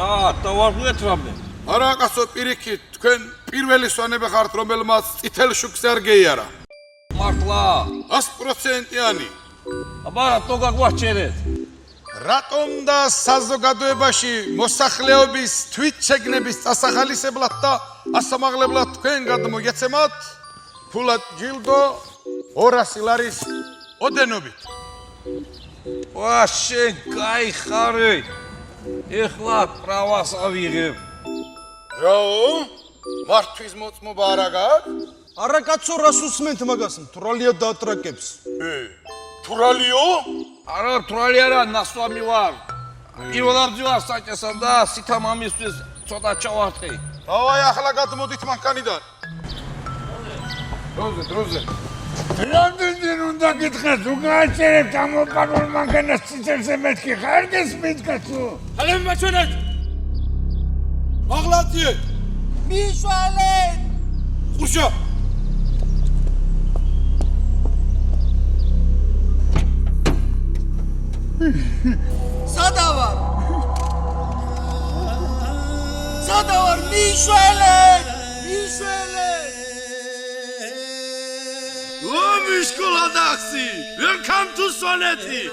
რა, დავარღვიეთ რამე. არა კაცო პირიქით, თქვენ პირველი სვანები ხართ, რომელმაც წითელ შუქს არ გეიარა. მართლა. 100%-იანი. აბა რატო გაგვაჩერეთ? რატომ და საზოგადოებაში მოსახლეობის თვითშეგნების წასახალისებლად და ასამაღლებლად თქვენ გადმოგეცემათ ფულად ჯილდო 200 ლარის ოდენობით. ვა, შენ გაიხარე. ეხლა პრავას ავიღებ. რაო? მართვის მოწმობა არა გაქვს? არა კაცო, რას უსმენთ მაგას? მთვრალია დაატრაკებს. თურალიო? არა, თვრალი არა, ნასვამი ვარ. პირველად ვარ საჭესა და სითამამისთვის ცოტა ჩავარტყი. დავაი ახლა გადმოდით მანქანიდან. დროზე. რამდენჯერ უნდა გითხრათ, უგააჩერებთ ამ მოყარულ მანქანას ციცერზე მეთქი, ხარ გესმით კაცო? ალემ მაჩვენეთ. მაღლათიეთ. მიშვალეთ! ხუშა. სადავარ? მიშვალეთ! ო მიშკოლა დაქსი. Welcome to Swaneti.